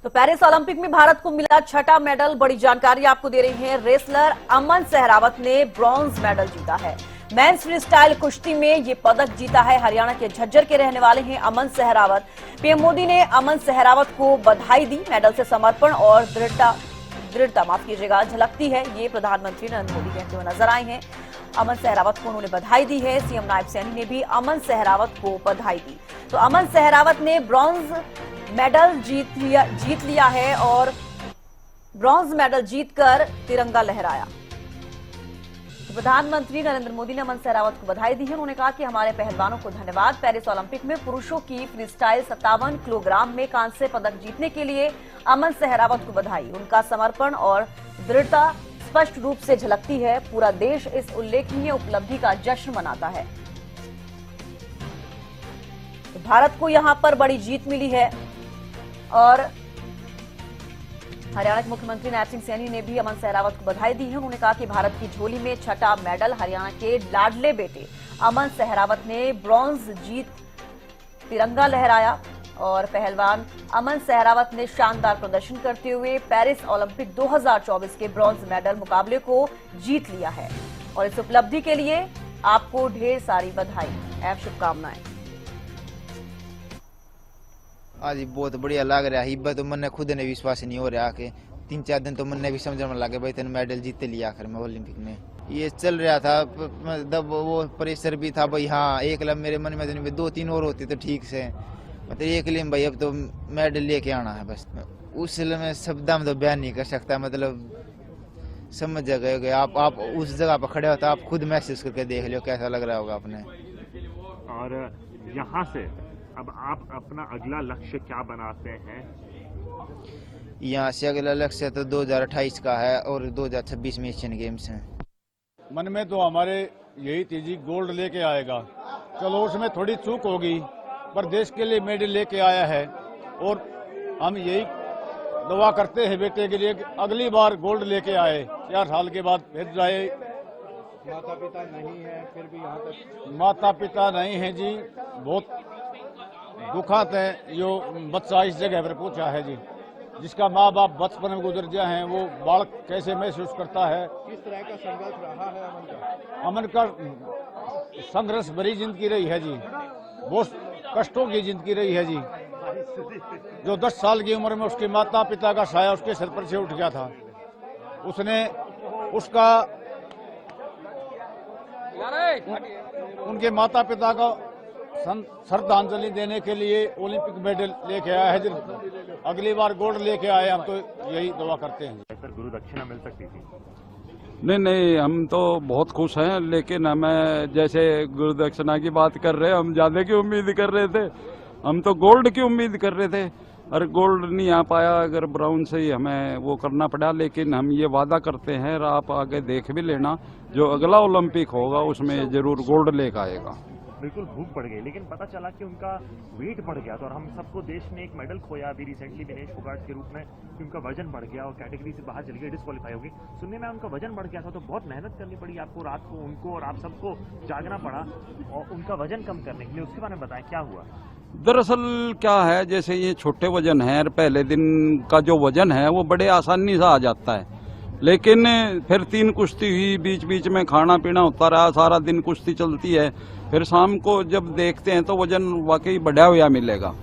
तो Paris Olympic में भारत को मिला छठा मेडल। बड़ी जानकारी आपको दे रही है। रेसलर अमन सहरावत ने ब्रॉन्ज मेडल जीता है। मेंस फ्री स्टाइल कुश्ती में ये पदक जीता है। हरियाणा के झज्जर के रहने वाले हैं अमन सहरावत। पीएम मोदी ने अमन सहरावत को बधाई दी। मेडल से समर्पण और दृढ़ता झलकती है, ये प्रधानमंत्री नरेंद्र मोदी कहते हुए नजर आए हैं। अमन सहरावत को उन्होंने बधाई दी है। सीएम नायब सैनी ने भी अमन सहरावत को बधाई दी। तो अमन सहरावत ने ब्रॉन्ज मेडल जीत लिया है और ब्रॉन्ज मेडल जीतकर तिरंगा लहराया। तो प्रधानमंत्री नरेंद्र मोदी ने अमन सहरावत को बधाई दी है। उन्होंने कहा कि हमारे पहलवानों को धन्यवाद। पेरिस ओलंपिक में पुरुषों की फ्रीस्टाइल 57 किलोग्राम में कांस्य पदक जीतने के लिए अमन सहरावत को बधाई। उनका समर्पण और दृढ़ता स्पष्ट रूप से झलकती है। पूरा देश इस उल्लेखनीय उपलब्धि का जश्न मनाता है। तो भारत को यहां पर बड़ी जीत मिली है और हरियाणा के मुख्यमंत्री नायब सिंह सैनी ने भी अमन सहरावत को बधाई दी है। उन्होंने कहा कि भारत की झोली में छठा मेडल। हरियाणा के लाडले बेटे अमन सहरावत ने ब्रॉन्ज जीत तिरंगा लहराया और पहलवान अमन सहरावत ने शानदार प्रदर्शन करते हुए पेरिस ओलंपिक 2024 के ब्रॉन्ज मेडल मुकाबले को जीत लिया है। और इस उपलब्धि के लिए आपको ढेर सारी बधाई एवं शुभकामनाएं। आज बहुत बढ़िया लग रहा है। तो मन खुद ने विश्वास नहीं हो रहा कि 3-4 दिन तो मन ने भी समझ में लगे भाई तेने मेडल जीते लिया आखिर में ओलंपिक में। ये चल रहा था मतलब वो प्रेशर भी था भाई। हाँ, एक लब मेरे मन में तो 2-3 और होती तो ठीक से, मतलब एक लिम भाई अब तो मेडल लेके आना है बस। उस में शब्द में तो बयान नहीं कर सकता, मतलब समझ गए आप उस जगह पर खड़े होता, आप खुद महसूस करके देख लो कैसा लग रहा होगा अपने। और यहाँ से अब आप अपना अगला लक्ष्य क्या बनाते हैं? यहाँ से अगला लक्ष्य तो 2028 का है और 2026 में एशियन गेम्स हैं। मन में तो हमारे यही थी जी, गोल्ड लेके आएगा। चलो उसमें थोड़ी चूक होगी पर देश के लिए मेडल लेके आया है और हम यही दुआ करते हैं बेटे के लिए कि अगली बार गोल्ड लेके आए। 4 साल के बाद फिर जाए। माता पिता नहीं है फिर भी यहाँ तक? माता पिता नहीं है जी, बहुत दुखद है जो बच्चा इस जगह पर पहुंचा है जी। जिसका माँ बाप बचपन में गुजर गया है, वो बालक कैसे महसूस करता है। किस तरह का संघर्ष रहा है अमन का? अमन का संघर्ष भरी जिंदगी रही है जी, बहुत कष्टों की जिंदगी रही है जी। जो 10 साल की उम्र में उसके माता पिता का साया उसके सर पर से उठ गया था, उसने उसका उनके माता पिता का श्रद्धांजलि देने के लिए ओलंपिक मेडल लेके आया है। अगली बार गोल्ड लेके आए, हम तो यही दुआ करते हैं। सर, गुरु दक्षिणा मिल सकती थी? नहीं, हम तो बहुत खुश हैं, लेकिन हमें जैसे गुरु दक्षिणा की बात कर रहे हैं, हम ज्यादा की उम्मीद कर रहे थे। हम तो गोल्ड की उम्मीद कर रहे थे और गोल्ड नहीं आ पाया। अगर ब्राउन से ही हमें वो करना पड़ा, लेकिन हम ये वादा करते हैं और आप आगे देख भी लेना, जो अगला ओलंपिक होगा उसमें जरूर गोल्ड लेकर आएगा। बिल्कुल भूख बढ़ गई, लेकिन पता चला कि उनका वेट बढ़ गया था और हम सबको देश ने एक मेडल खोया अभी रिसेंटली विनेश फोगाट के रूप में कि उनका वजन बढ़ गया और कैटेगरी से बाहर चली गई, डिस्क्वालीफाई होगी। सुनने में उनका वजन बढ़ गया था, तो बहुत मेहनत करनी पड़ी आपको, रात को उनको और आप सबको जागना पड़ा और उनका वजन कम करने के लिए। उसके बारे में बताएं क्या हुआ? दरअसल क्या है, जैसे ये छोटे वजन है और पहले दिन का जो वजन है वो बड़े आसानी से आ जाता है, लेकिन फिर 3 कुश्ती हुई, बीच बीच में खाना पीना होता रहा, सारा दिन कुश्ती चलती है, फिर शाम को जब देखते हैं तो वजन वाकई बढ़ा हुआ मिलेगा।